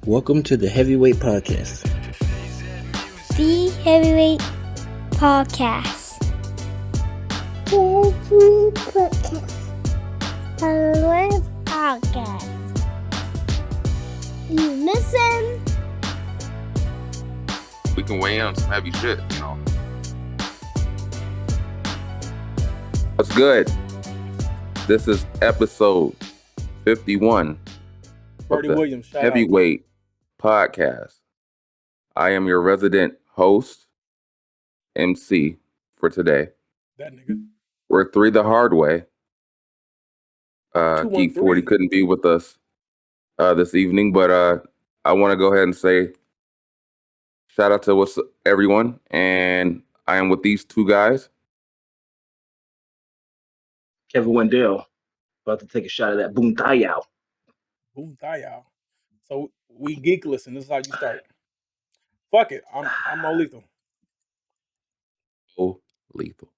Welcome to the Heavyweight Podcast. The Heavyweight Podcast. Heavyweight Podcast. You listen? We can weigh in on some heavy shit, you know. What's good? This is episode 51 of Bertie the Williams, shout Heavyweight Podcast. I am your resident host, MC, for today. That nigga. We're three the hard way. 213. Geek 40 couldn't be with us this evening, but I want to go ahead and say shout out to everyone, and I am with these two guys. Kevin Wendell, about to take a shot of that Boom Thayao. Boom Thayao. So we geekless, and this is how you start. Fuck it. I'm no lethal. Oh, lethal.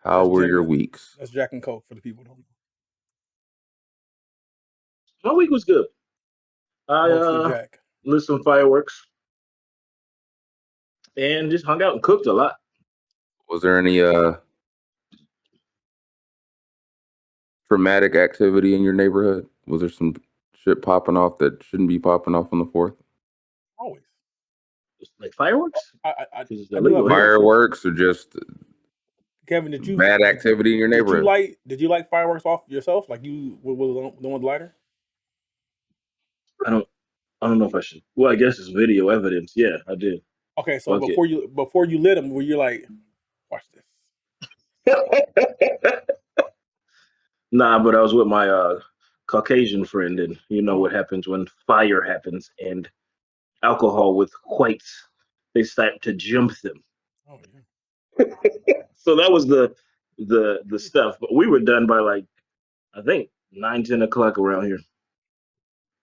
How That's were your Jack- weeks? That's Jack and Coke for the people who don't know. My week was good. Mostly I Jack. lit some fireworks and just hung out and cooked a lot. Was there any traumatic activity in your neighborhood? Was there some shit popping off that shouldn't be popping off on the 4th? Always. Like fireworks? I 'Cause it's do illegal have- here. Fireworks or just Kevin, did you bad activity in your neighborhood? Did you light fireworks off yourself? Like you were the one with the lighter? I don't know if I should. Well, I guess it's video evidence. Yeah, I did. Okay, so Fuck it. before you lit them, were you like, watch this? Nah, but I was with my Caucasian friend, and you know what happens when fire happens and alcohol with whites, they start to jump them. Oh yeah. So that was the stuff. But we were done by like, I think 9-10 o'clock around here.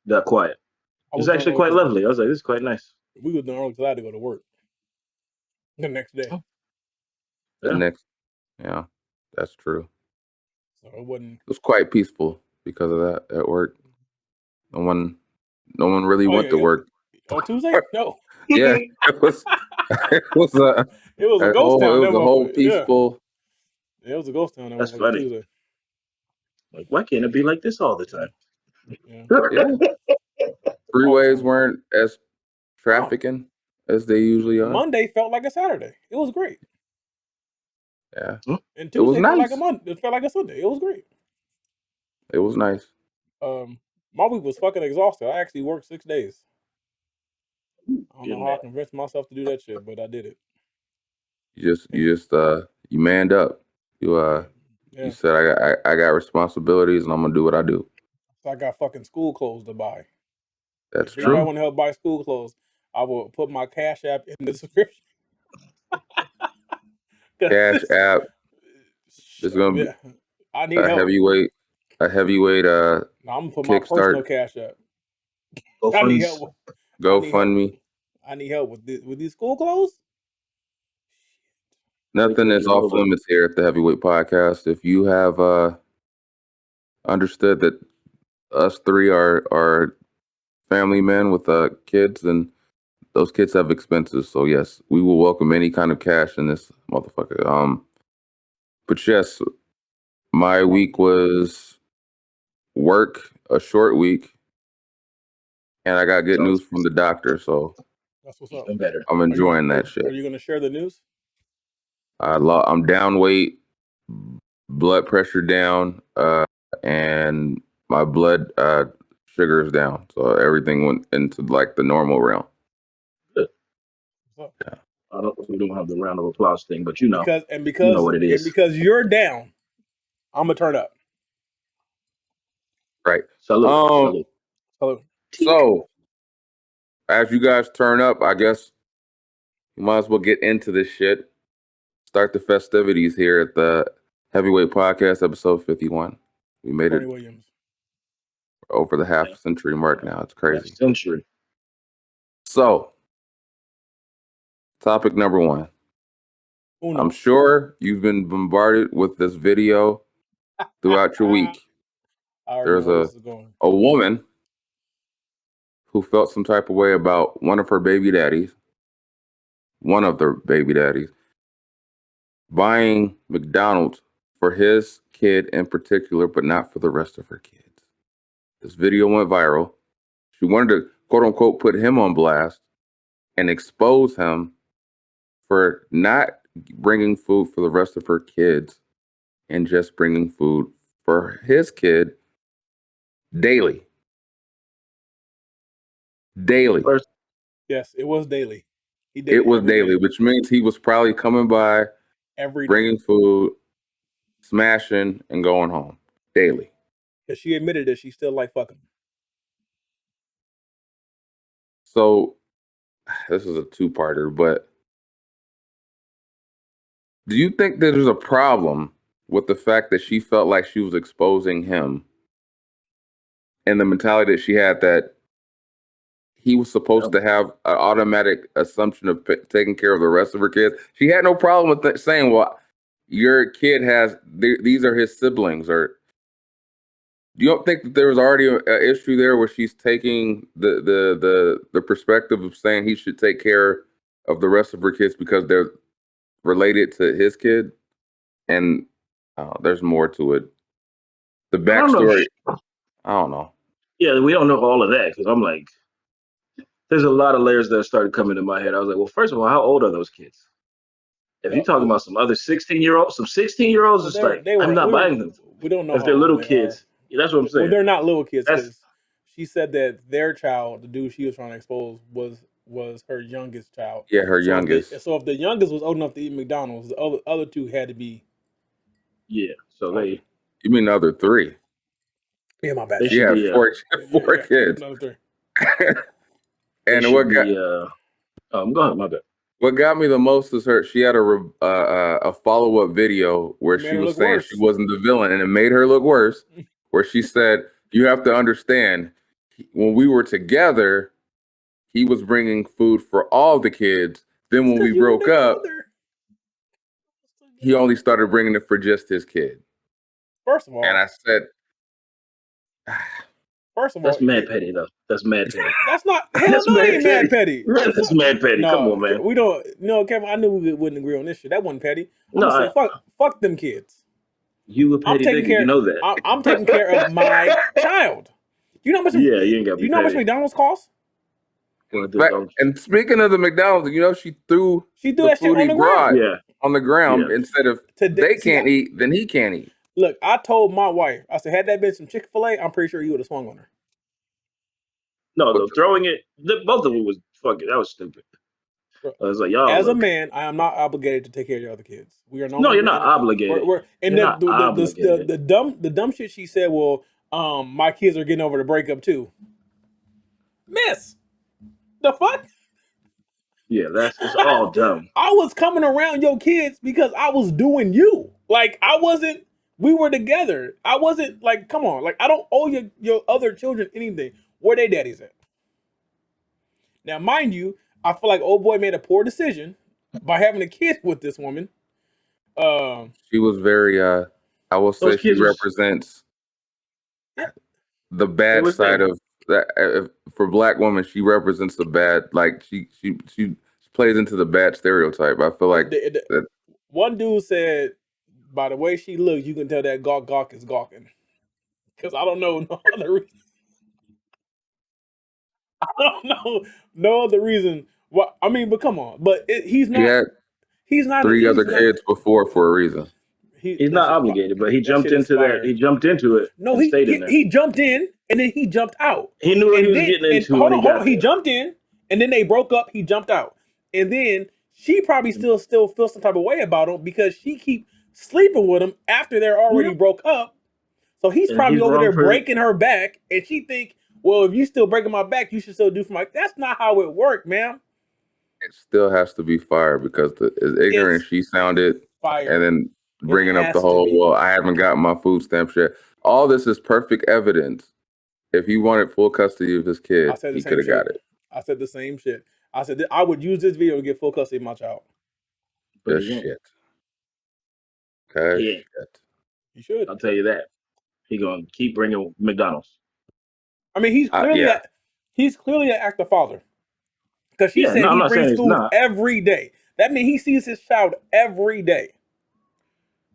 Got quiet. It was actually quite lovely. I was like, this is quite nice. We were done early because I had to go to work the next day. Yeah. Yeah, that's true. So it wasn't. It was quite peaceful because of that at work. No one really Oh, went yeah, to yeah. work. On Tuesday? No. Yeah, it was It was a ghost town. It was a whole peaceful. Yeah, it was a ghost town. That's on funny. Tuesday. Like, why can't it be like this all the time? Yeah. Yeah. Freeways weren't as trafficking as they usually are. Monday felt like a Saturday. It was great. Yeah, And It was Tuesday felt like nice. a Monday. It felt like a Sunday. It was great. it was nice. My week was fucking exhausted. I actually worked 6 days. I don't Good know how I man. convinced myself to do that shit, but I did it. You manned up. Yeah. You said I got responsibilities and I'm gonna do what I do. So I got fucking school clothes to buy. That's If anybody true. want to help buy school clothes, I will put my Cash App in the description. Cash App is gonna be Yeah. I need a help. heavyweight. No, I'm gonna put my Kickstart. personal Cash App. Go I need funds. help. GoFundMe. I need help with these school clothes. Nothing is off limits here at the Heavyweight Podcast. If you have understood that us three are family men with kids, and those kids have expenses. So yes, we will welcome any kind of cash in this motherfucker. But yes, my week was work, a short week, and I got good news from the doctor. So That's what's up. Even better. I'm enjoying that Are shit. you gonna share the news? I'm down weight, blood pressure down, and my blood sugar is down. So everything went into like the normal realm. What's up? We don't have the round of applause thing, but you know. Because You know what it is. and because you're down, I'm gonna turn up. Right. Salute. Um, Hello. So as you guys turn up, I guess you might as well get into this shit. Start the festivities here at the Heavyweight Podcast, episode 51. We made Bertie it Williams. over the half century mark now. It's crazy. Century. So, topic number one. Uno. I'm sure you've been bombarded with this video throughout your week. I already There's know where this is going. A woman who felt some type of way about one of the baby daddies, buying McDonald's for his kid in particular, but not for the rest of her kids. This video went viral. She wanted to, quote unquote, put him on blast and expose him for not bringing food for the rest of her kids and just bringing food for his kid daily. First, Yes, it was daily. He did It was every daily, day. which means he was probably coming by, Every day. bringing food, smashing, and going home daily. Because she admitted that she still like fucking. So this is a two-parter, but do you think that there's a problem with the fact that she felt like she was exposing him and the mentality that she had that he was supposed to have an automatic assumption of taking care of the rest of her kids? She had no problem with saying, well, your kid has, these are his siblings. Or do you don't think that there was already an issue there where she's taking the perspective of saying he should take care of the rest of her kids because they're related to his kid? And there's more to it. The backstory, I don't know. Yeah, we don't know all of that because I'm like, there's a lot of layers that started coming to my head. I was like, well, first of all, how old are those kids? If you're talking about some other 16-year-olds, some 16-years, it's like, I'm not buying them. We don't know If how they're old little they kids, that's what I'm are. saying. Well, they're not little kids That's because she said that their child, the dude she was trying to expose, was her youngest child. Yeah, her So youngest. if the youngest was old enough to eat McDonald's, the other two had to be. yeah. So You mean the other three? Yeah, my bad. they She should had be four kids. Another three. they And should be go ahead, my bad. what got me the most is she had a follow-up video where she was saying she wasn't the villain, and it made her look worse. Where she said, "You have to understand, when we were together, he was bringing food for all the kids. Then when we broke up, he only started bringing it for just his kid." First of all, and I said, That's mad petty, though. That's mad petty. That's not hell. No, ain't mad petty. That's mad petty. No, Come on, man. We don't. No, Kevin. I knew we wouldn't agree on this shit. That wasn't petty. I'm No, gonna say fuck them kids. You a petty nigga. You know that. I'm taking care of my child. You know how much? Yeah, you ain't gotta be You know how much petty. McDonald's costs? And speaking of the McDonald's, she threw the that food he brought on the ground Yeah. instead of they can't eat, then he can't eat. Look, I told my wife, I said, had that been some Chick-fil-A, I'm pretty sure you would have swung on her. No, throwing it, both of them was fucking. That was stupid. I was like, y'all. As a man, I am not obligated to take care of your other kids. We are No, you're not obligated. The dumb shit she said. Well, my kids are getting over the breakup too. Miss, the fuck? Yeah, it's all dumb. I was coming around your kids because I was doing you. Like I wasn't. We were together. I wasn't like, come on. Like I don't owe your other children anything. Where they daddies at? Now, mind you, I feel like old boy made a poor decision by having a kid with this woman. She was very. I will say she represents the bad side of that. For Black women, she represents the bad. Like she plays into the bad stereotype. I feel like one dude said, by the way she looks, you can tell that gawk is gawking. Because I don't know no other reason. I don't know no other reason. Why, I mean, but come on. But he's not. He's not. 3 other kids before for a reason. He's not obligated, but he jumped into that. He jumped into it. No, he jumped in and then he jumped out. He knew what he was getting into. Hold on. He jumped in and then they broke up. He jumped out, and then she probably still feels some type of way about him because she keep sleeping with him after they're already broke up. So he's probably over there breaking her back, and she think, well, if you still breaking my back, you should still do for my. That's not how it worked, ma'am. It still has to be fire because as ignorant as she sounded, and then bringing up the whole, well, I haven't gotten my food stamps yet. All this is perfect evidence. If he wanted full custody of his kid, he could have got it. I said the same shit. I said I would use this video to get full custody of my child. Good shit. Okay. Yeah. Shit. He should. I'll tell you that. He gonna keep bringing McDonald's. I mean, he's clearly He's clearly an active father. Because she Yeah, said no, I'm he not saying brings he's food not. every day. That means he sees his child every day.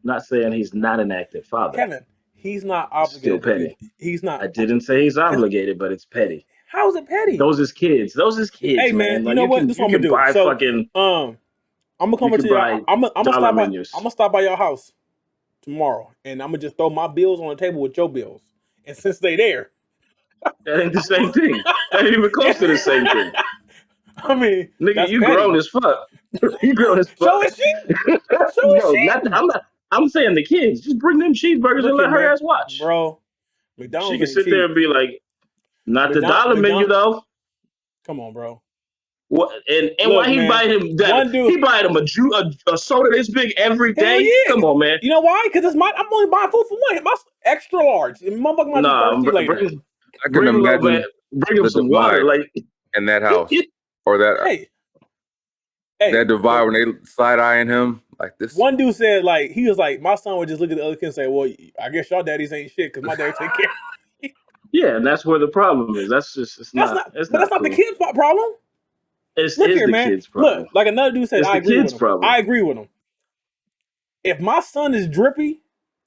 Not saying he's not an active father. Kevin, he's not It's still obligated to feed. petty. He's not. I didn't say he's obligated, but it's petty. How is it petty? Those is kids. Those is Hey kids, man, man. you Like know what? This is you what I'm gonna can do. buy So, fucking I'm gonna come you over can to your. buy I'm gonna dollar stop by. menus. I'm gonna stop by your house tomorrow, and I'm gonna just throw my bills on the table with your bills. And since they there, That ain't the same thing. That ain't even close to the same thing. I mean, Nigga, that's you grown petty. as fuck. You grown as fuck. So is she. So is No, she. I'm saying the kids. Just bring them cheeseburgers and Look here, let her man, ass watch. bro. She McDonald's can ain't sit there cheap. and be like, not the dollar menu McDonald. though. Come on, bro. What and why Look, he man. buy him that One dude. he buy him a soda this big every Hell day? yeah. Come on, man. You know why? Because it's my. I'm only buying food for one. My extra large. And motherfucker might be Nah, thirsty later. I can bring him little man, imagine bring him the some water. divide Like in that house, or that Hey, hey. divide So when they side eyeing him like this. one dude said, like, he was like, my son would just look at the other kid and say, well, I guess y'all daddies ain't shit because my daddy take care. yeah, and that's where the problem is. That's just it's But that's not not the cool. kid's problem. It Look is here, the man. kid's Look, problem. like another dude said, It's I the agree with kid's him. problem. I agree with him. If my son is drippy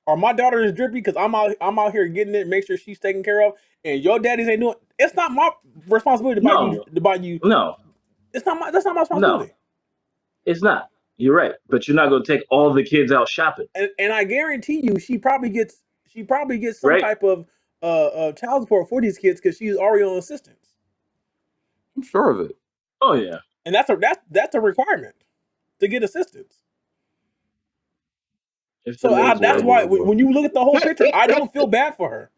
or my daughter is drippy because I'm out here getting it, make sure she's taken care of, and your daddies ain't doing it's not my responsibility No, to buy you. no, That's not my no, responsibility. it's not. You're right, but you're not gonna take all the kids out shopping, And I guarantee you she probably gets some right? type of child support for these kids because she's already on assistance. I'm sure of it. Oh yeah. And that's a requirement to get assistance. If the So needs that's were, why when you look at the whole picture, I don't feel bad for her.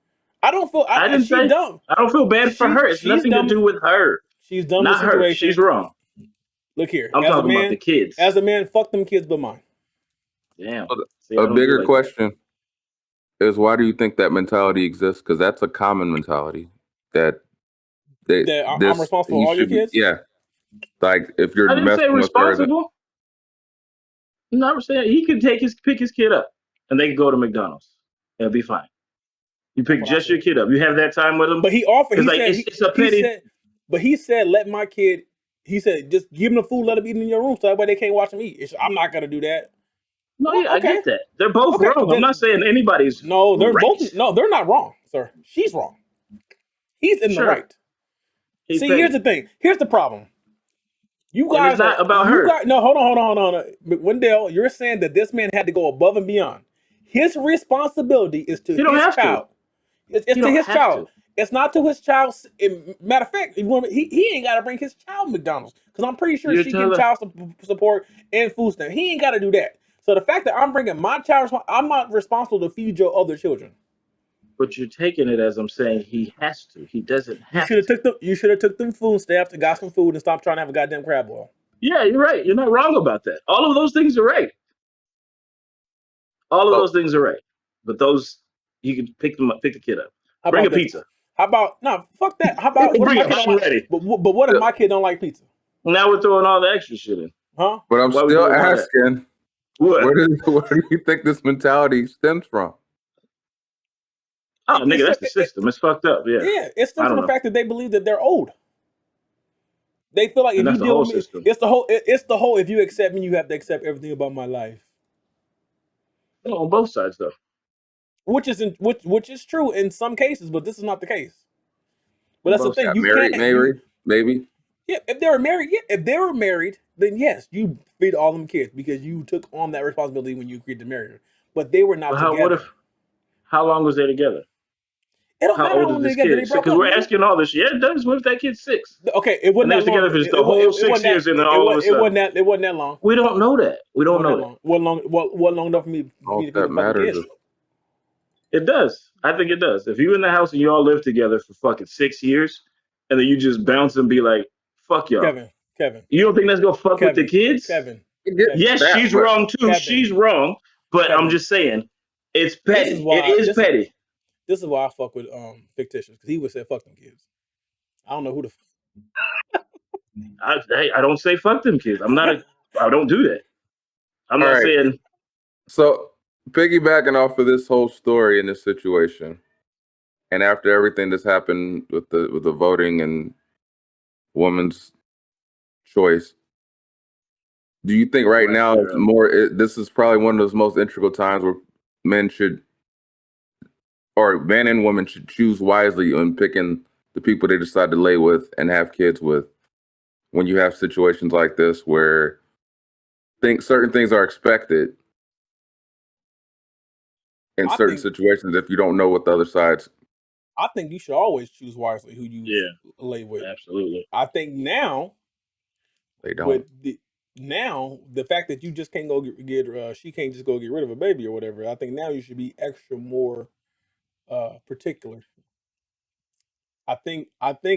I don't feel I didn't she say dumb. I don't feel bad for her. It's She's nothing to dumb. do with her, She's dumb in the not her. She's situation. wrong. Look here, I'm talking about the kids. as a man, fuck them kids but mine. Damn. But See, I a don't do bigger like that. question is, why do you think that mentality exists? Because that's a common mentality that That I'm responsible he for all your should be. kids. Yeah, like if you're I didn't say messing with her, responsible. No, I'm saying he could pick his kid up, and they can go to McDonald's. It'll be fine. You That's pick what I just your said. kid up. You have that time with him. But he offered. It's He like said. it's a He petty. said. But he said, let my kid. He said, just give them the food, let them eat in your room, so that way they can't watch them eat. I'm not gonna do that. No, Well, yeah, I okay, get that. They're both okay. wrong. I'm not saying anybody's No, they're both. right. No, they're not wrong, sir. She's wrong. He's in the Sure, right. he's See, here's petty, the thing. Here's the problem. You and it's guys not are. about You her. guys. No, hold on. Wendell, you're saying that this man had to go above and beyond. His responsibility is to You don't his have to. child. It's You to don't his have child. to. It's not to his child. Matter of fact, he ain't got to bring his child McDonald's because I'm pretty sure You she getting tell her, child support and food stamps. He ain't got to do that. So the fact that I'm bringing my child, I'm not responsible to feed your other children. but you're taking it as I'm saying he has to. He doesn't You have should have to. took them. You should have took them food stamps and got some food and stopped trying to have a goddamn crab boil. Yeah, you're right. You're not wrong about that. All of those things are right. All of oh, those things are right. But those you can pick them up, pick the kid up. How Bring a about this? pizza. How about no? Fuck that. How about what if Bring my it. kid don't I'm like? ready. But what if my kid don't like pizza? Now we're throwing all the extra shit in. Huh? but I'm Why are we still doing all that? asking, What? where do you think this mentality stems from? Oh, nigga, that's the It, system. It's fucked up. Yeah. yeah, it I stems from don't the know. fact that they believe that they're old. They feel like And if you that's the deal whole with me, system. it's the whole. It's the whole. If you accept me, you have to accept everything about my life, Well, on both sides, though. which is true in some cases, but this is not the case. But On that's the both thing. sides. Got You married, can't. You maybe. yeah. If they were married, yeah. If they were married, then yes, you feed all them kids because you took on that responsibility when you agreed to marry her. But they were not But together. how long was they together? It don't How matter how old is long they're this together. They kid? broke Because up, we're nigga. asking all this. Yeah, it does. What if that kid's 6? Okay, it wasn't And they that was together long. for just the whole 6 years, and then It all of a sudden. wasn't that. It wasn't that long. We don't know that. We It don't wasn't know that that. long. Wasn't long enough for me All to feed that them fucking matters kids. is It does. I think it does. If you in the house and you all live together for fucking 6 years, and then you just bounce and be like, "Fuck y'all," Kevin, Kevin, you don't think that's gonna fuck with the Kevin, kids? Kevin, I get Kevin, Yes, that, she's but wrong too. Kevin, She's wrong, but I'm Kevin. just saying, it's This is petty. It why is petty. this is why I fuck with fictitious because he would say fuck them kids. I don't know who the. I don't say fuck them kids. I don't do that. I'm all not right. saying. So piggybacking off of this whole story and this situation, and after everything that's happened with the voting and woman's choice. Do you think right now it's this is probably one of those most integral times where men and women should choose wisely in picking the people they decide to lay with and have kids with? When you have situations like this where certain things are expected in certain situations if you don't know what the other side's. I think you should always choose wisely who you lay with. Absolutely. I think now they don't. The fact that you just can't go get she can't just go get rid of a baby or whatever. I think now you should be extra more particular. I think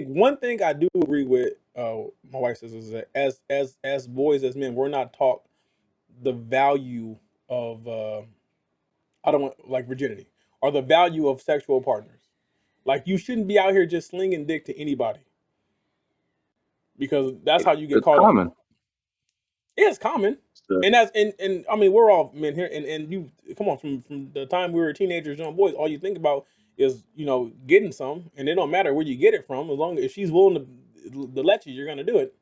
one thing I do agree with my wife says is that as boys, as men, we're not taught the value of I don't want like virginity or the value of sexual partners. Like you shouldn't be out here just slinging dick to anybody because that's how you get caught common. up. It's common. And that's and I mean we're all men here and you come on from the time we were teenagers, young boys, all you think about is, you know, getting some, and it don't matter where you get it from, as long as she's willing to let you, you're gonna do it.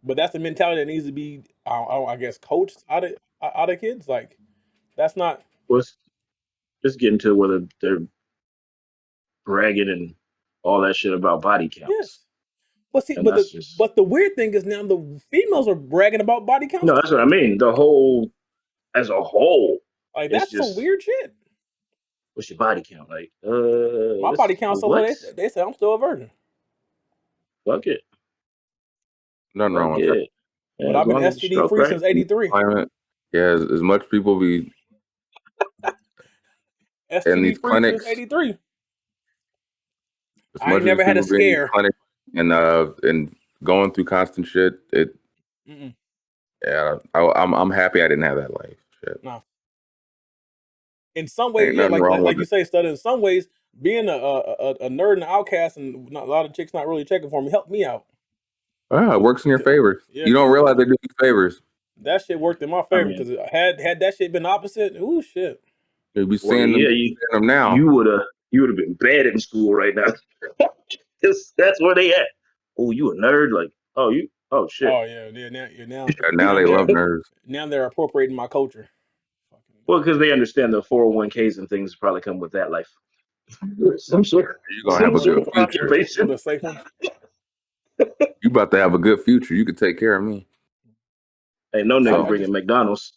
But that's the mentality that needs to be I guess coached out of kids. Like that's not Let's just get into whether they're bragging and all that shit about body counts. Yes. But see, and but the weird thing is now the females are bragging about body counts. No, that's what I mean. The whole as a whole. Like that's just some weird shit. What's your body count? Like, my body count's so low. They say I'm still a virgin. Fuck it. Nothing wrong with that. Yeah, but I've been STD free since '83. Yeah, as much people be STD free clinics, since '83. I never had a scare. And going through constant shit. Yeah, I'm happy I didn't have that life. Shit. No. In some ways, yeah, like you say, Stud. In some ways, being a nerd and an outcast, and a lot of chicks not really checking for me, helped me out. It works in your favor. Yeah, you don't realize they do you favors. That shit worked in my favor because had that shit been opposite, ooh shit. You'd be seeing them now. You would have been bad in school right now. That's where they at. Oh, you a nerd? Like, oh shit. Oh yeah, now they love nerds. Now they're appropriating my culture. Well, because they understand the 401ks and things probably come with that life. Some sort. You're gonna have a good future. With a safe one. You about to have a good future. You could take care of me. Ain't no nigga bringing McDonald's.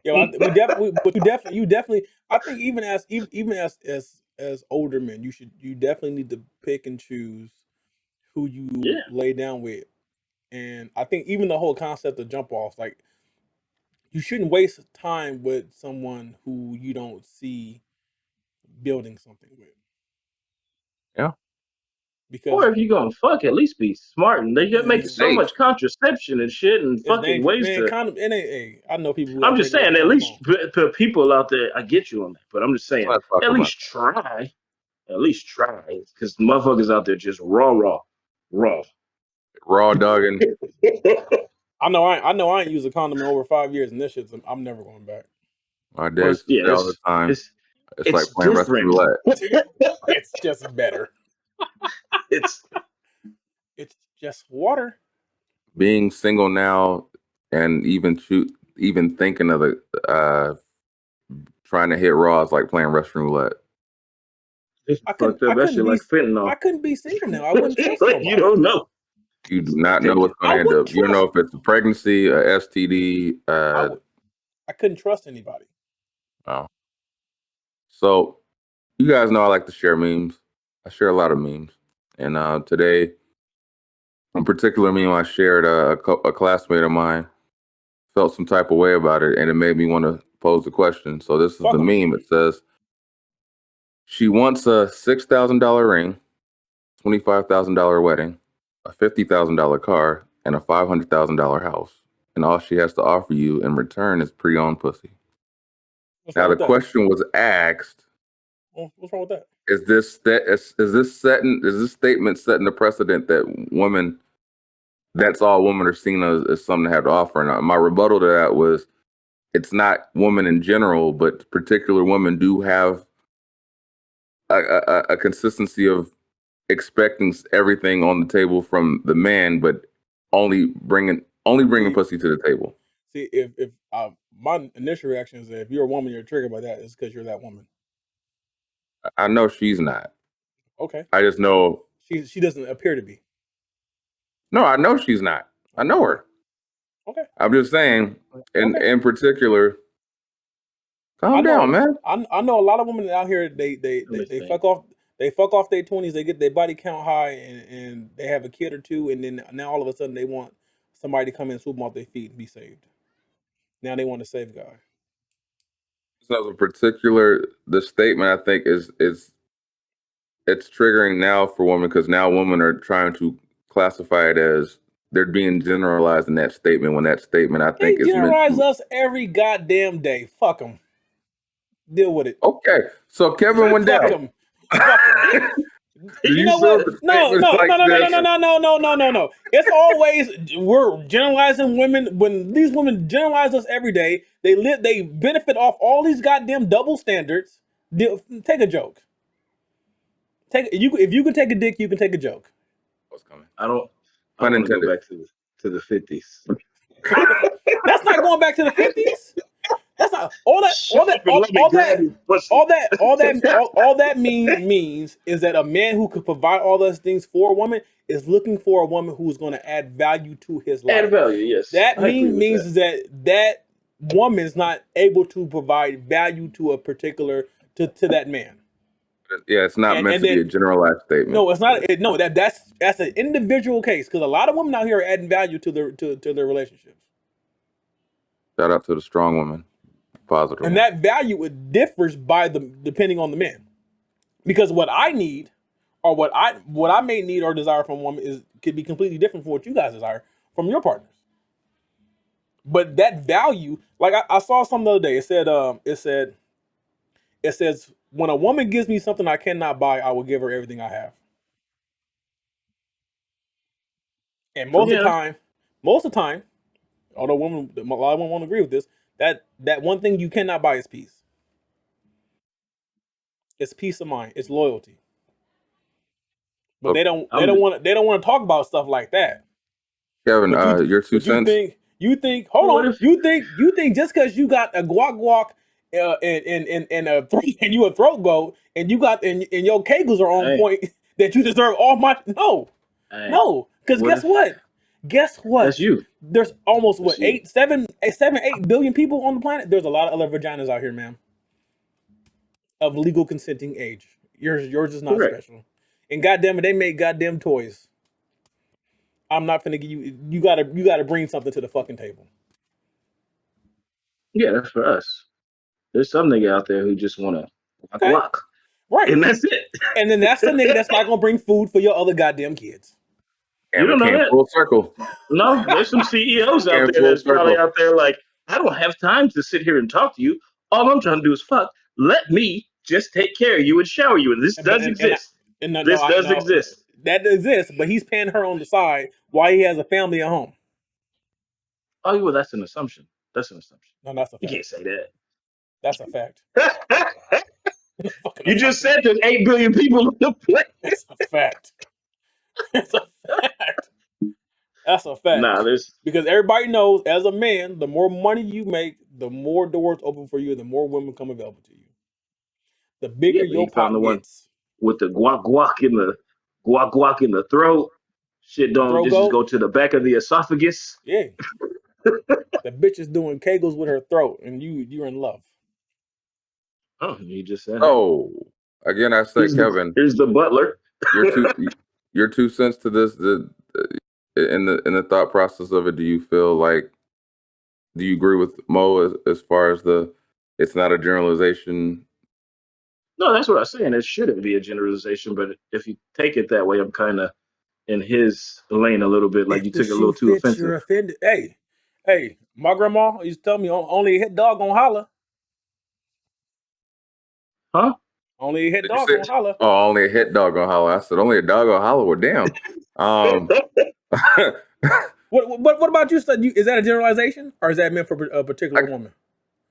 Yeah, you definitely. I think even as older men, you definitely need to pick and choose who you lay down with, and I think even the whole concept of jump offs, like you shouldn't waste time with someone who you don't see building something with. Yeah. Because or if you're gonna fuck, at least be smart. And they just make so much contraception and shit and fucking ways to. I know people. I'm just saying, at least for people out there, I get you on that, but I'm just saying, at least try. At least try, because motherfuckers out there just raw dogging. I know I ain't used a condom in over 5 years, and this shit's I'm never going back. My dad say all the time. It's like playing Russian roulette. It's just better. It's just water. Being single now, and even thinking of the trying to hit raw is like playing Russian roulette. I couldn't be single now. I wouldn't trust nobody. You don't know. You do not know what's going to end up. You don't know if it's a pregnancy, a STD. I couldn't trust anybody. Oh. So, you guys know I like to share memes. I share a lot of memes. And today, in particular meme I shared, a classmate of mine felt some type of way about it, and it made me want to pose the question. So this is the meme. It says, she wants a $6,000 ring, $25,000 wedding, a $50,000 car, and a $500,000 house. And all she has to offer you in return is pre-owned pussy. Now the question was asked. What's wrong with that? Is this statement setting the precedent that that's all women are seen as something to have to offer? And my rebuttal to that was, it's not women in general, but particular women do have a consistency of expecting everything on the table from the man, but only bringing pussy to the table. See, if my initial reaction is that if you're a woman, you're triggered by that, it's because you're that woman. I know she's not. Okay. I just know she doesn't appear to be. No, I know she's not. I know her. Okay. I'm just saying, in particular, calm down, man. I know a lot of women out here. They fuck off. They fuck off their 20s. They get their body count high, and they have a kid or two, and then now all of a sudden they want somebody to come in and swoop them off their feet and be saved. Now they want a save guy. So the statement I think is it's triggering now for women because now women are trying to classify it as they're being generalized in that statement when that statement I think is generalize us every goddamn day. Fuck them. Deal with it. Okay, so Kevin Wendell. Fuck him. Fuck him. You know what? No. It's always we're generalizing women. When these women generalize us every day, they benefit off all these goddamn double standards. Take a joke. If you can take a dick, you can take a joke. What's coming? I don't want to go back to the 50s. That's not going back to the 50s. That's not all that means is that a man who could provide all those things for a woman is looking for a woman who's going to add value to his life. Add value, yes. That means that woman is not able to provide value to a particular to that man. Yeah, it's not meant to be a generalized statement. No, it's not. That's an individual case because a lot of women out here are adding value to their relationships. Shout out to the strong woman. Positive. And that value differs depending on the man, because what I need, or what I may need or desire from a woman could be completely different from what you guys desire from your partners. But that value, like I saw something the other day. It says when a woman gives me something I cannot buy, I will give her everything I have. And most of the time, although a lot of women won't agree with this, that one thing you cannot buy is peace. It's peace of mind. It's loyalty. But they don't want to talk about stuff like that. Kevin, your 2 cents. You think just because you got a guac and you a throat goat and you got and your kegels are on point that you deserve all my no. Because guess what? That's you. There's almost 8 billion people on the planet. There's a lot of other vaginas out here, ma'am, of legal consenting age. Yours is not special. And goddamn it, they make goddamn toys. I'm not finna give you. You gotta bring something to the fucking table. Yeah, that's for us. There's some nigga out there who just wanna walk. Right. And that's it. And then that's the nigga that's not gonna bring food for your other goddamn kids. You don't know that? Full circle. No, there's some CEOs out there that's probably out there like, I don't have time to sit here and talk to you. All I'm trying to do is fuck. Let me just take care of you and shower you. And this does exist. This does exist. That exists, but he's paying her on the side while he has a family at home. Oh, well, that's an assumption. That's an assumption. No, that's a fact. You can't say that. That's a fact. You just said there's 8 billion people on the planet. That's a fact. That's a fact. That's a fact. Because everybody knows, as a man, the more money you make, the more doors open for you, the more women come available to you. The bigger your pot gets. With the guac in the throat. Shit don't just go to the back of the esophagus. Yeah. The bitch is doing kegels with her throat, and you're in love. Oh, you just said. Oh, again, I say, Kevin. Here's the butler. Your 2 cents to this. In the thought process of it, do you agree with Mo as far as it's not a generalization? No, that's what I'm saying. It shouldn't be a generalization, but if you take it that way, I'm kind of in his lane a little bit. Like you took it a little too offensive. You're offended. Hey, my grandma used to tell me only a hit dog gonna holler. Huh? Only a hit dog gonna holler. Oh, only a hit dog gonna holler. I said only a dog gonna holler. Well, damn. What about you? Is that a generalization, or is that meant for a particular woman?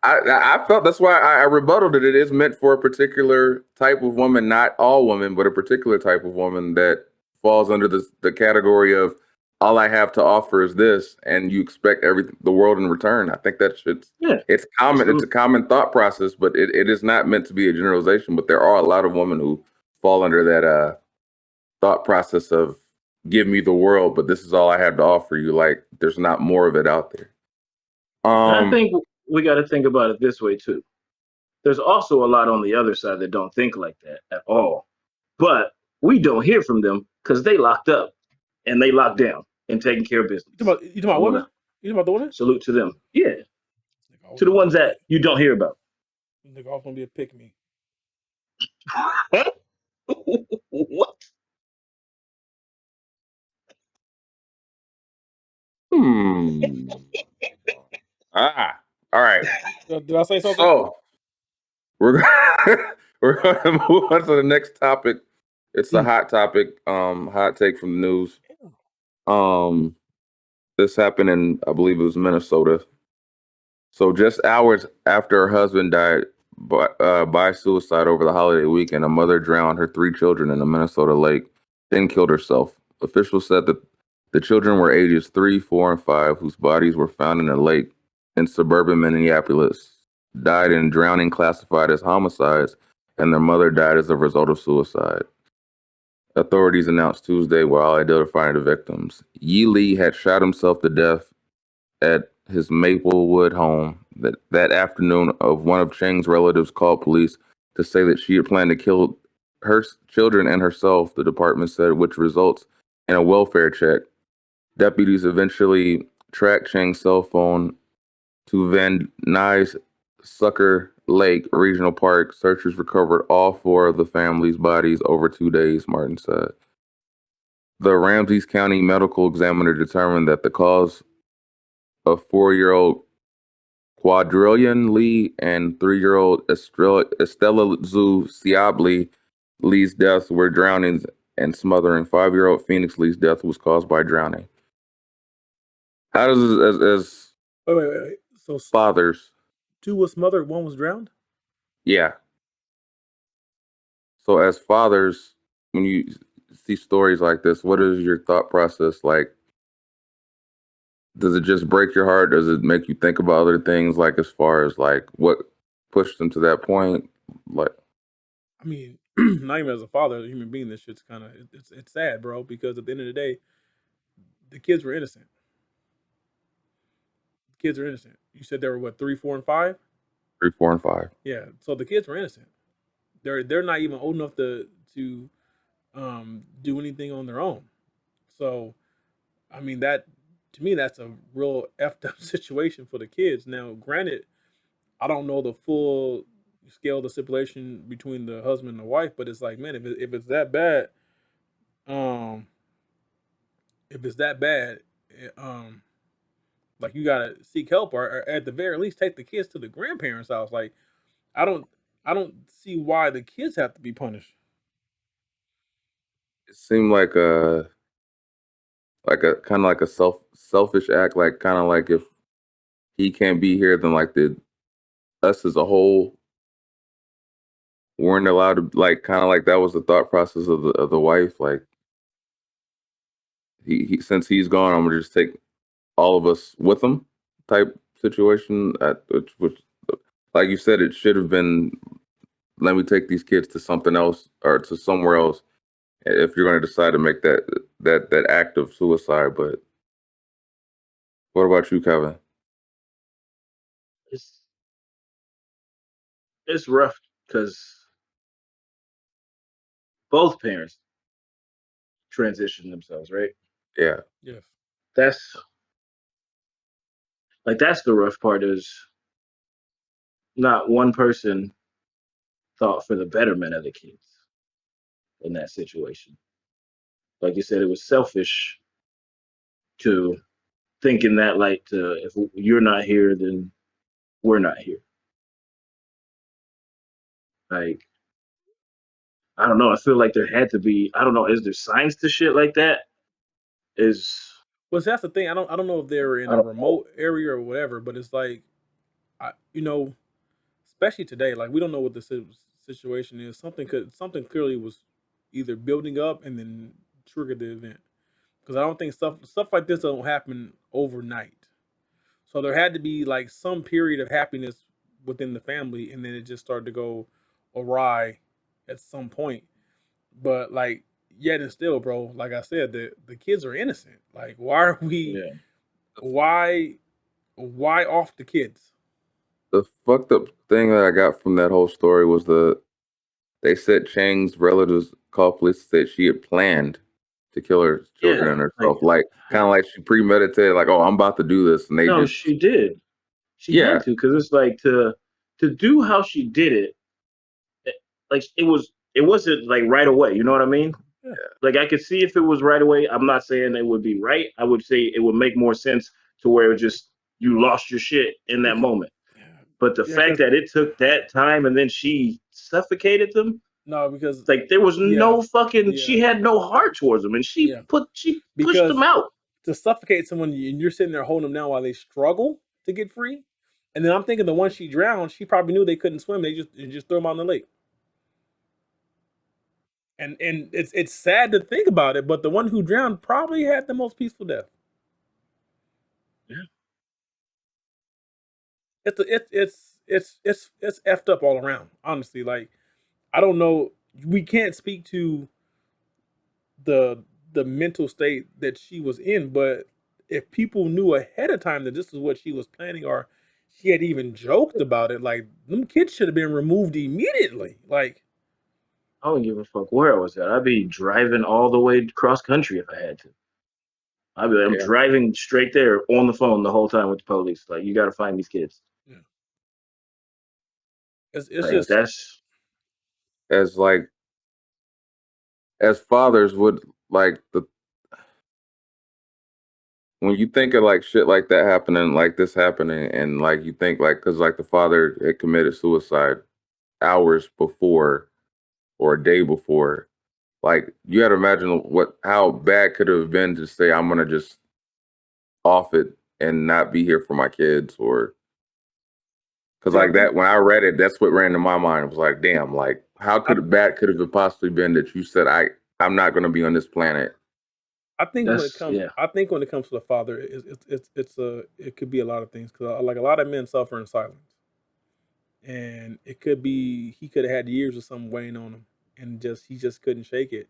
I felt that's why I rebutted it. It is meant for a particular type of woman, not all women, but a particular type of woman that falls under the category of all I have to offer is this, and you expect the world in return. I think that should Yeah, it's common. It's a common thought process, but it is not meant to be a generalization. But there are a lot of women who fall under that thought process of give me the world, but this is all I have to offer you. Like there's not more of it out there. and I think we got to think about it this way too. There's also a lot on the other side that don't think like that at all, but we don't hear from them because they locked up and they locked down and taking care of business. You talking about I want women? You talking about the women? to salute to them. Yeah, Nigga to the always ones gonna that you don't hear about. Nigga always gonna be a pick me. What? Hmm. All right. Did I say something? So we're we're going to move on to the next topic. It's a hot topic. Hot take from the news. This happened in, I believe it was Minnesota. So just hours after her husband died by suicide over the holiday weekend, a mother drowned her 3 children in a Minnesota lake, then killed herself. Officials said that the children were ages 3, 4, and 5, whose bodies were found in a lake in suburban Minneapolis, died in drowning classified as homicides, and their mother died as a result of suicide. Authorities announced Tuesday while identifying the victims. Yi Lee had shot himself to death at his Maplewood home that afternoon. Of one of Cheng's relatives called police to say that she had planned to kill her children and herself, the department said, which results in a welfare check. Deputies eventually tracked Cheng's cell phone to Van Nuys Sucker Lake Regional Park. Searchers recovered all 4 of the family's bodies over 2 days, Martin said. The Ramsey County medical examiner determined that the cause of 4-year-old Quadrillion Lee and 3-year-old Estella Zhu Siabli Lee's deaths were drownings and smothering. 5-year-old Phoenix Lee's death was caused by drowning. How does as Wait. So fathers? 2 was smothered, 1 was drowned? Yeah. So as fathers, when you see stories like this, what is your thought process like? Does it just break your heart? Does it make you think about other things, like as far as like what pushed them to that point? Like, I mean, not even as a father, as a human being, this shit's kind of it's sad, bro. Because at the end of the day, the kids were innocent. The kids are innocent. You said there were what 3, 4, and 5? 3, 4, and 5. Yeah. So the kids were innocent. They're not even old enough to do anything on their own. So, I mean that to me that's a real effed up situation for the kids. Now, granted, I don't know the full scale of the stipulation between the husband and the wife, but it's like, man, if it's that bad, um, if it's that bad, like you gotta seek help, or at the very least take the kids to the grandparents' house. Like, I don't, I don't see why the kids have to be punished. It seemed like a kind of like a selfish act, like kind of like if he can't be here, then like the us as a whole weren't allowed to, like kind of like that was the thought process of the wife. Like he since he's gone, I'm gonna just take all of us with him, type situation. Which like you said, it should have been let me take these kids to something else or to somewhere else if you're going to decide to make that act of suicide. But what about you, Kevin? It's it's rough because both parents transition themselves, right? Yeah, Yes. That's that's the rough part is not one person thought for the betterment of the kids in that situation. Like you said, it was selfish to think in that light to if you're not here, then we're not here. Like, I don't know. I feel like there had to be, I don't know, is there science to shit like that? Is Well, see, that's the thing. I don't know if they were in I a don't know. remote area or whatever, but it's like Especially today, like we don't know what the situation is. Something clearly was either building up and then triggered the event. Because I don't think stuff like this don't happen overnight. So there had to be like some period of happiness within the family, and then it just started to go awry at some point. But like, yet and still, bro, like I said, the kids are innocent. Like, why are we? Yeah. Why off the kids? The fucked up thing that I got from that whole story was they said Chang's relatives called police and said she had planned to kill her children Yeah. and Like, herself, like kind of like she premeditated, like, oh, I'm about to do this, and they no, just she did. She yeah, had to, because it's like to do how she did it. Like it wasn't like right away. You know what I mean? Yeah. Like I could see if it was right away. I'm not saying it would be right. I would say it would make more sense to where it just you lost your shit in that moment. But the Yeah, fact that it took that time and then she suffocated them, no, because like there was yeah, no fucking. yeah, She had no heart towards them, and yeah. she pushed them Because out. to suffocate someone and you're sitting there holding them down while they struggle to get free, and then I'm thinking the one she drowned, she probably knew they couldn't swim. They just threw them out in the lake. And it's sad to think about it, but the one who drowned probably had the most peaceful death. Yeah. It's effed up all around. Honestly, like I don't know. We can't speak to the the mental state that she was in, but if people knew ahead of time that this is what she was planning, or she had even joked about it, like them kids should have been removed immediately. Like, I don't give a fuck where I was at. I'd be driving all the way cross country if I had to. I'm yeah, driving straight there on the phone the whole time with the police. Like, you got to find these kids. yeah, it's Like, just that's as like as fathers would like the when you think of like shit like that happening, like this happening, and like you think like because like the father had committed suicide hours before or a day before, like you got to imagine how bad could it have been to say I'm gonna just off it and not be here for my kids, or because see. I like think that when I read it, that's what ran to my mind. It was like, damn, like how I, could it bad could have it possibly been that you said I'm not gonna be on this planet. I think when it that's comes, yeah. I think when it comes to the father, it could be a lot of things because like a lot of men suffer in silence, and it could be he could have had years of something weighing on him, and he just couldn't shake it.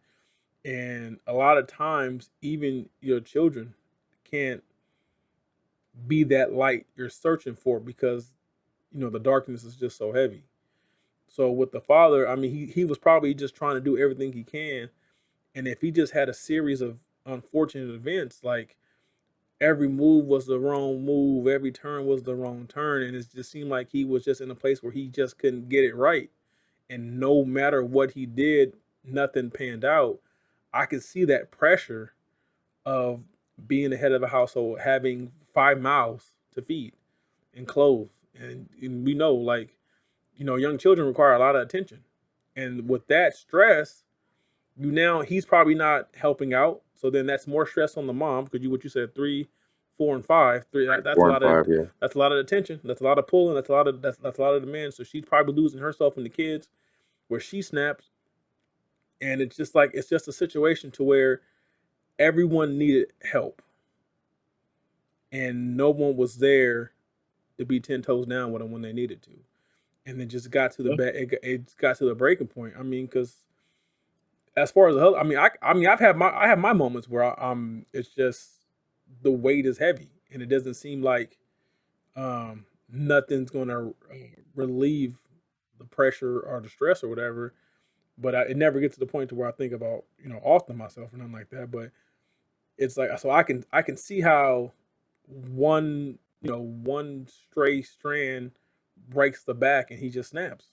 And a lot of times, even your children can't be that light you're searching for because the darkness is just so heavy. So with the father, I mean, he was probably just trying to do everything he can, and if he just had a series of unfortunate events, like every move was the wrong move, every turn was the wrong turn, and it just seemed like he was just in a place where he just couldn't get it right, and no matter what he did, nothing panned out. I could see that pressure of being the head of a household, having 5 mouths to feed and clothe, and we know, like, young children require a lot of attention, and with that stress, he's probably not helping out, so then that's more stress on the mom because what you said, 3, 4, and 5, that's a Four and lot of five, yeah. attention, that's a lot of pulling, that's a lot of demand. So she's probably losing herself and the kids, where she snaps, and it's just a situation to where everyone needed help, and no one was there to be 10 toes down with them when they needed to, and it just got to the it got to the breaking point. I mean, because as far as the I mean, I have my moments where it's just the weight is heavy, and it doesn't seem like nothing's gonna relieve the pressure or the stress or whatever. But it never gets to the point to where I think about often myself or nothing like that. But it's like, so I can see how one stray strand breaks the back and he just snaps.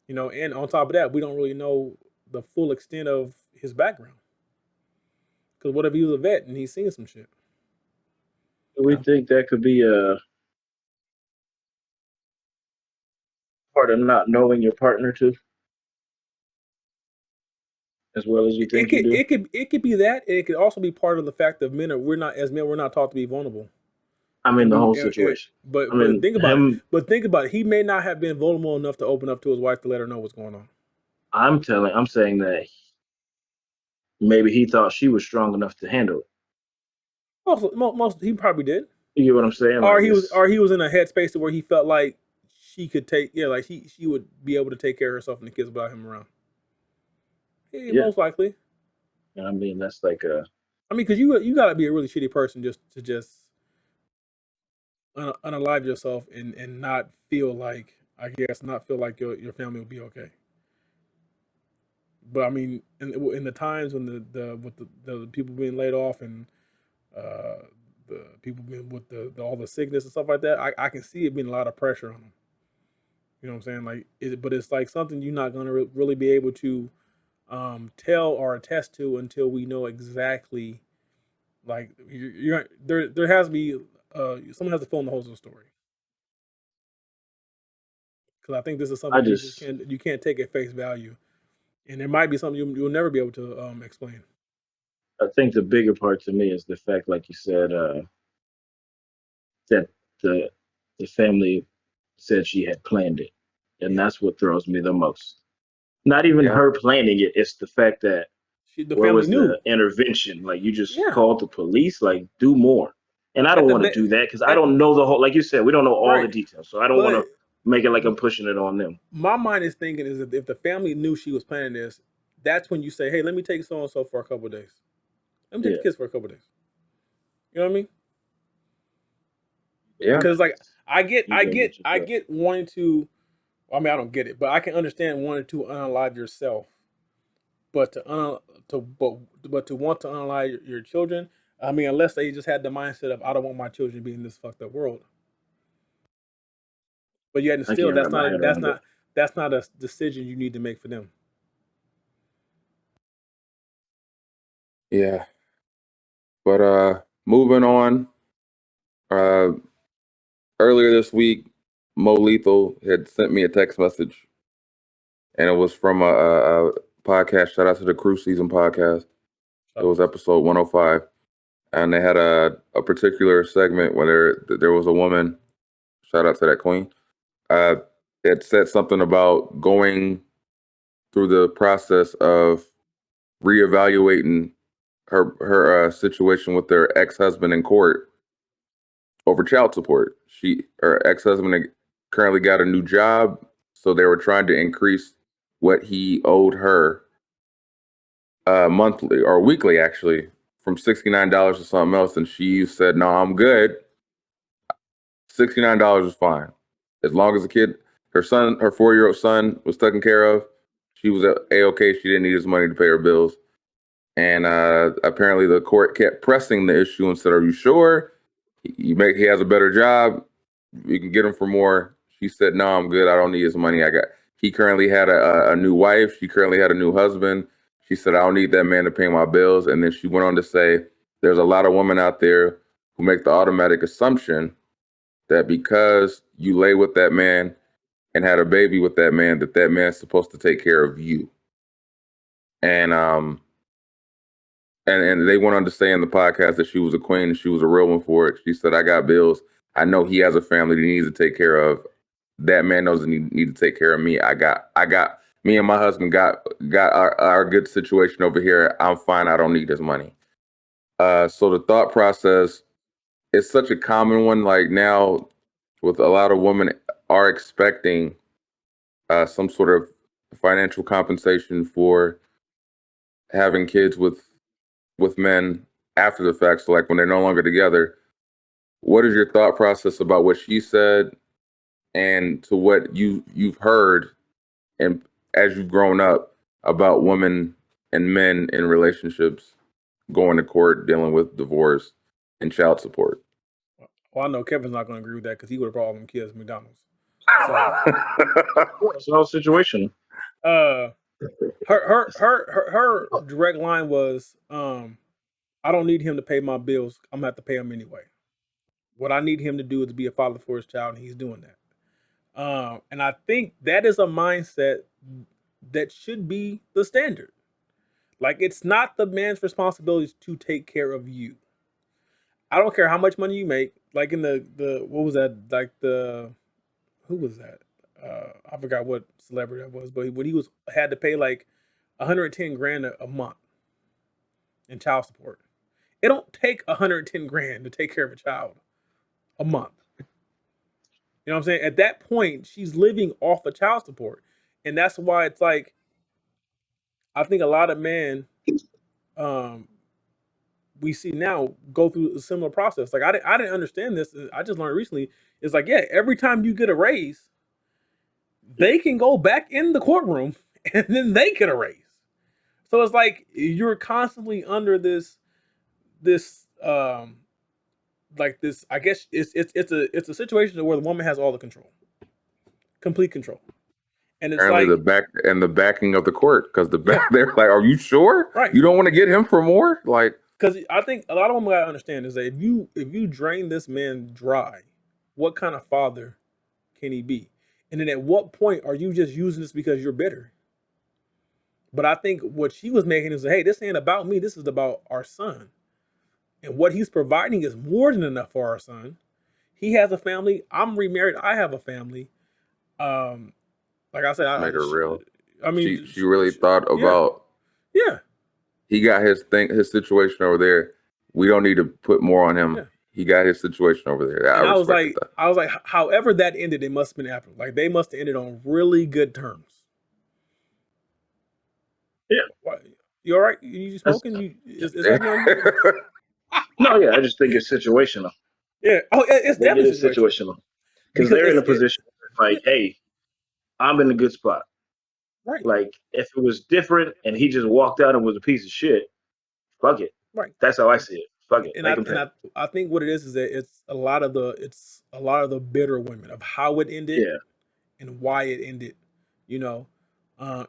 And on top of that, we don't really know the full extent of his background. Because what if he was a vet and he's seen some shit? Do You we know, think that could be a part of not knowing your partner too, as well as you it think you could do? it could it could be that. And it could also be part of the fact that we're not taught to be vulnerable. I mean, And the we, whole situation. I but mean, think about it. him. But think about it. He may not have been vulnerable enough to open up to his wife to let her know what's going on. I'm saying that maybe he thought she was strong enough to handle it. Most he probably did. You get what I'm saying? Like it's Or he was in a headspace to where he felt like she could take, yeah, like she would be able to take care of herself and the kids without him around. Yeah, yeah. most likely. I mean, that's like I mean, because you gotta be a really shitty person just to unalive yourself and not feel like, I guess, not feel like your family will be okay. But I mean, in the times when the people being laid off and uh, the people being with all the sickness and stuff like that, I can see it being a lot of pressure on them. You know what I'm saying? Like, but it's like something you're not gonna really be able to tell or attest to until we know exactly. Like, you're there. There has to be someone has to fill in the holes of the story, because I think this is I something just you can't take at face value, and there might be something you'll never be able to explain. I think the bigger part to me is the fact, like you said, that the the family said she had planned it, and Yeah, that's what throws me the most. Not even Yeah. her planning it; it's the fact that the where family was knew. the intervention? Like you just Yeah, called the police. Like do more. And I at don't the want to ba- do that because I at don't know the whole. Like you said, we don't know all the right, details, so I don't want but to make it like I'm pushing it on them. my mind is thinking is that if the family knew she was planning this, that's when you say, "Hey, let me take so and so for a couple of days. Let me take the Yeah, kids for a couple of days." You know what I mean? Yeah. Because like you gotta get your I breath. get wanting to. I mean, I don't get it, but I can understand wanting to unalive yourself, but to want to unalive your children. I mean, unless they just had the mindset of I don't want my children to be in this fucked up world. But yet and I still, can't wrap my head around it. that's not a decision you need to make for them. Yeah. But moving on. Uh, earlier this week, Mo Lethal had sent me a text message, and it was from a podcast. Shout out to the Crew Season podcast. It was episode 105, and they had a particular segment where there was a woman. Shout out to that queen. Uh, it said something about going through the process of reevaluating her situation with their ex-husband in court over child support. Her ex-husband currently got a new job, so they were trying to increase what he owed her monthly or weekly, actually, from $69 to something else. And she said, "No, I'm good. $69 is fine, as long as the kid, her 4-year-old son, was taken care of. She was a-okay. She didn't need his money to pay her bills." And apparently, the court kept pressing the issue and said, "Are you sure? He has a better job. You can get him for more." She said, "No, I'm good. I don't need his money. He currently had a new wife. She currently had a new husband." She said, "I don't need that man to pay my bills." And then she went on to say, "There's a lot of women out there who make the automatic assumption that because you lay with that man and had a baby with that man, that man's supposed to take care of you." And and they went on to say in the podcast that she was a queen and she was a real one for it. She said, "I got bills. I know he has a family that he needs to take care of. That man knows he need to take care of me. I got me and my husband got our good situation over here. I'm fine. I don't need his money." So the thought process is such a common one. Like now, with a lot of women are expecting some sort of financial compensation for having kids with men after the fact. So like when they're no longer together, what is your thought process about what she said and to what you've heard and as you've grown up about women and men in relationships going to court dealing with divorce and child support? Well, I know Kevin's not going to agree with that because he would have brought all them kids to McDonald's. So, It's all situation. uh, her direct line was, "I don't need him to pay my bills. I'm gonna have to pay him anyway. What I need him to do is be a father for his child, and he's doing that." And I think that is a mindset that should be the standard. Like, it's not the man's responsibility to take care of you. I don't care how much money you make. Like in the what was that? Like who was that? I forgot what celebrity that was, but when he was had to pay like 110 grand a month in child support. It don't take 110 grand to take care of a child a month. You know what I'm saying? At that point, she's living off of child support, and that's why it's like I think a lot of men um, we see now go through a similar process. Like I didn't understand this. I just learned recently. It's like yeah, every time you get a raise, they can go back in the courtroom and then they get a raise. So it's like you're constantly under this like this. I guess it's a situation where the woman has all the control, complete control, and it's Apparently, like the backing of the court, because the back yeah, they're like, "Are you sure? right. You don't want to get him for more?" Like, Because I think a lot of women gotta understand is that if you drain this man dry, what kind of father can he be? And then at what point are you just using this because you're bitter? But I think what she was making is, hey, this ain't about me. This is about our son, and what he's providing is more than enough for our son. He has a family. I'm remarried. I have a family. Um, like I said, make her real. I mean, She really thought yeah, about. yeah, He got his situation over there. We don't need to put more on him. yeah. He got his situation over there. And I respected that. I was like, however that ended, it must have been Apple. Like they must have ended on really good terms. Yeah. What? You all right? You smoking? Is that on you? No, yeah, I just think it's situational. Yeah. Oh, it's They did definitely it situational situational because because they're in a position where yeah, it's like, hey, I'm in a good spot. right, Like if it was different and he just walked out and was a piece of shit, fuck it. right. That's how I see it. Fuck it. And Make him pay. I think what it is that it's a lot of the bitter women of how it ended Yeah. and why it ended. You know,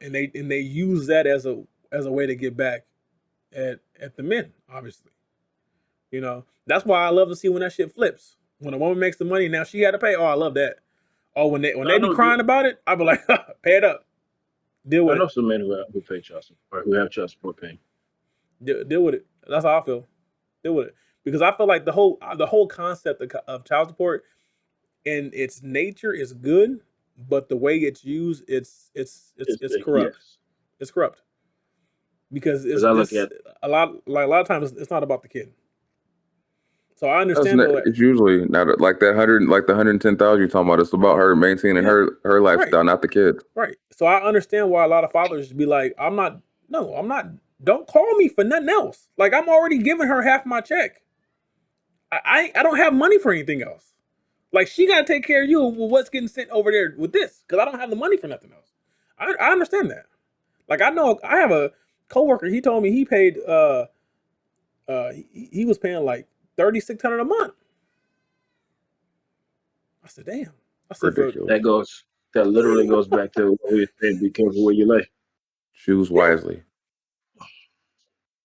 and they use that as a way to get back at the men, obviously. You know, that's why I love to see when that shit flips. When a woman makes the money, now she had to pay. Oh, I love that. Oh, when I they be know. crying about it, I be like, pay it up, deal I with know it, some men who pay child support or who have child support paying. deal with it. That's how I feel. Deal with it because I feel like the whole concept of child support in its nature is good, but the way it's used, it's corrupt. Yes. It's corrupt because Because I look it's at a lot of times it's not about the kid. So I That's understand it's usually not like that 110,000 you're talking about. It's about her maintaining yeah, her right. lifestyle, not the kids. Right. So I understand why a lot of fathers be like, I'm not, no, I'm not, don't call me for nothing else. Like I'm already giving her half my check. I don't have money for anything else. Like she got to take care of you with what's getting sent over there with this because I don't have the money for nothing else. I understand that. Like I know I have a coworker. He told me he paid, he was paying like 3,600 a month. I said, damn. I said, for Ridiculous. that literally goes back to what we said, be careful where you lay. Choose yeah. wisely.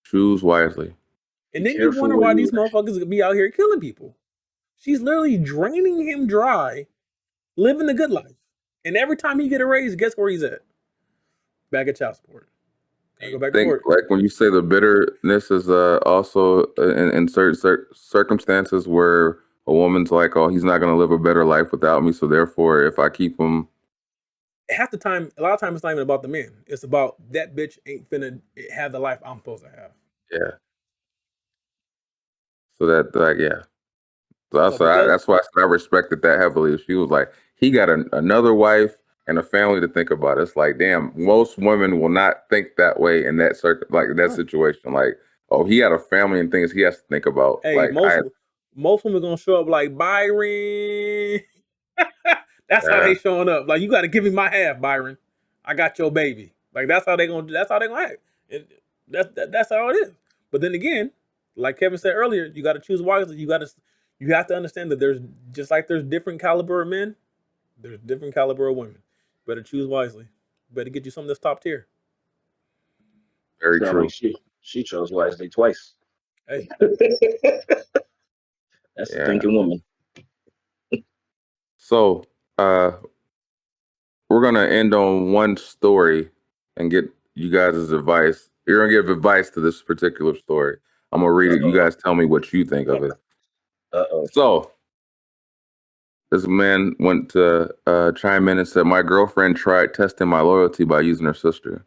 Choose wisely. And Be then you careful wonder where why you these lay. motherfuckers be out here killing people. She's literally draining him dry, living the good life. And every time he get a raise, guess where he's at? Back at child support. Gotta go back to Think court. like when you say the bitterness is also in certain circumstances where a woman's like, oh, he's not going to live a better life without me, so therefore, if I keep him, Half the time, a lot of times it's not even about the men. It's about that bitch ain't finna have the life I'm supposed to have. yeah. So that like yeah. So because That's why I respected that heavily. She was like, he got another wife and a family to think about. It's like, damn, most women will not think that way in that like that right. situation. Like, oh, he had a family and things he has to think about. Hey, Like, most women gonna show up like Byron. That's how yeah, they showing up. Like you got to give me my half, Byron. I got your baby. Like that's how they gonna. That's how they gonna act. And that's how it is. But then again, like Kevin said earlier, you got to choose wisely. You have to understand that there's just like there's different caliber of men, there's different caliber of women. Better choose wisely. Better get you something that's top tier. very Sound like true. she chose wisely twice. Hey, That's a Yeah. thinking woman. So, we're gonna end on one story and get you guys' advice. You're gonna give advice to this particular story. I'm gonna read it. You Uh-oh. guys tell me what you think of it. Uh-oh. So this man went to chime in and said, my girlfriend tried testing my loyalty by using her sister.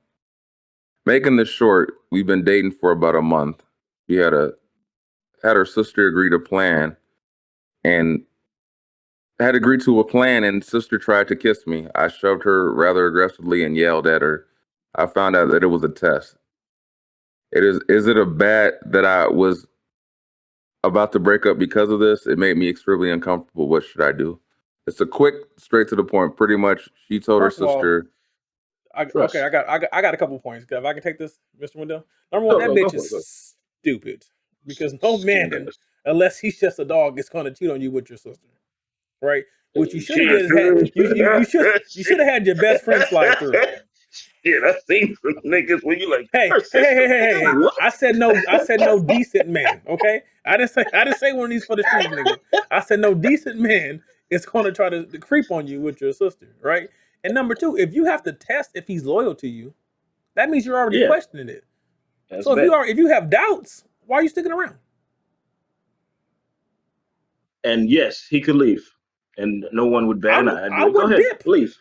Making this short, we've been dating for about a month. She had her sister agree to plan and had agreed to a plan, and sister tried to kiss me. I shoved her rather aggressively and yelled at her. I found out that it was a test. Is it a bad that I was about to break up because of this? It made me extremely uncomfortable. What should I do? It's a quick, straight to the point. Pretty much, she told First her of all, sister. I got a couple points. If I can take this, Mr. Wendell. Number one, that bitch is stupid because no man, unless he's just a dog, is going to cheat on you with your sister, right? What you should have did is you should have had your best friend slide through. Yeah, I've seen some niggas when you like, hey. What? I said no decent man. Okay, I didn't say one of these for the street niggas. I said no decent man is going to try to creep on you with your sister, right? And number two, if you have to test if he's loyal to you, that means you're already questioning it. That's so bad. if you have doubts, why are you sticking around? And yes, he could leave, and no one would bat an eye. I would go ahead, dip. Leave.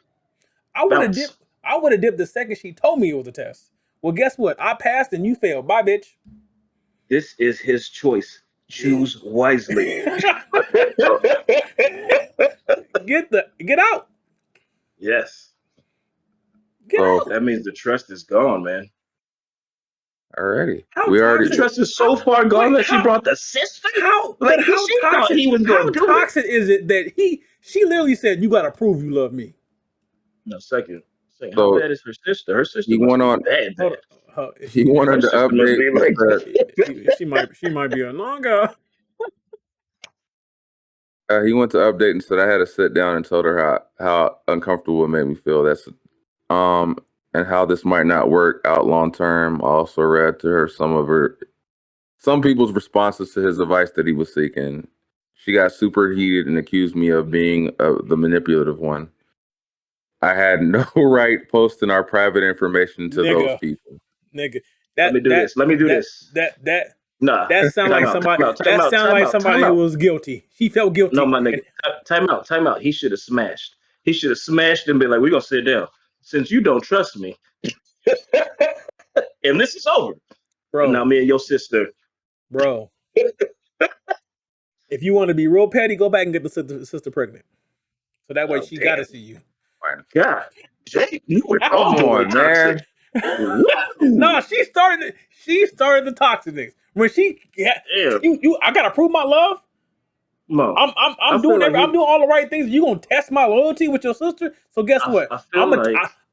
I would have dipped. I would have dipped the second she told me it was a test. Well, guess what? I passed and you failed. Bye, bitch. This is his choice. Choose wisely. Get out. Yes. Get out. That means the trust is gone, man. Alrighty. The trust is so far gone that she brought the sister. How toxic? He was going to do toxic it. Is it that she literally said, "You got to prove you love me." No, second. How bad is her sister? Her sister. He went on. Bad. He wanted to update. She might be a longer. He went to update and said I had to sit down and told her how uncomfortable it made me feel. And how this might not work out long term. I also read to her some people's responses to his advice that he was seeking. She got super heated and accused me of being the manipulative one. I had no right posting our private information to those people. Nigga, let me do this. That sounds like somebody. That sounds like somebody who was guilty. She felt guilty. No, my nigga. Time out. He should have smashed. He should have smashed and been like, "We're gonna sit down. Since you don't trust me, and this is over, bro. Now me and your sister, bro. If you want to be real petty, go back and get the sister pregnant, so that way she got to see you. God, Jake, you were on, man. No, she started the toxicness when she. I gotta prove my love. Mom, I'm doing all the right things. You gonna test my loyalty with your sister? So guess what? I'm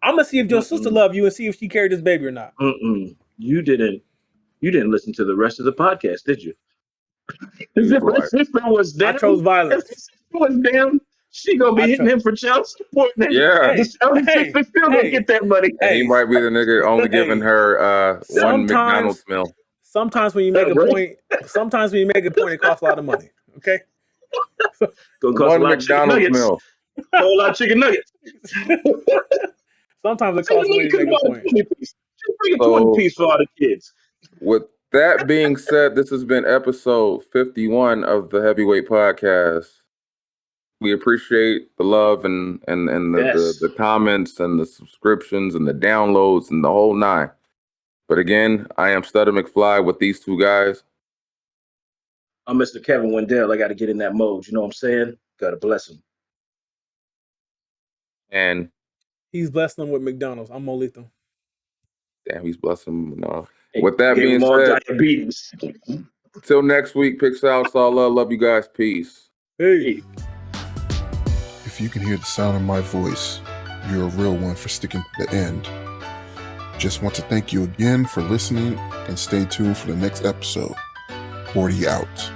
gonna see if your sister love you and see if she carried this baby or not. You didn't listen to the rest of the podcast, did you? If my sister was down, I chose violence. If my sister was down, she gonna be hitting him for child support. Yeah, the sister still gonna get that money. He might be the nigga only giving her one McDonald's meal. Sometimes when you make a point, it costs a lot of money. Okay. Gonna cost one a lot McDonald's of meal. A whole lot of chicken nuggets. Sometimes it costs money to make a point. Bring a 20 piece for all the kids. With that being said, this has been episode 51 of the Heavyweight Podcast. We appreciate the love and the comments and the subscriptions and the downloads and the whole nine. But again, I am Stutter McFly with these two guys. I'm Mr. Kevin Wendell. I got to get in that mode. You know what I'm saying? Got to bless him. And he's blessing them with McDonald's. I'm Mo Lethal. Damn, he's blessing them. No. With that being said, diabetes. Till next week, Pick South, all love. Love you guys. Peace. Hey. If you can hear the sound of my voice, you're a real one for sticking to the end. Just want to thank you again for listening and stay tuned for the next episode. 40 out.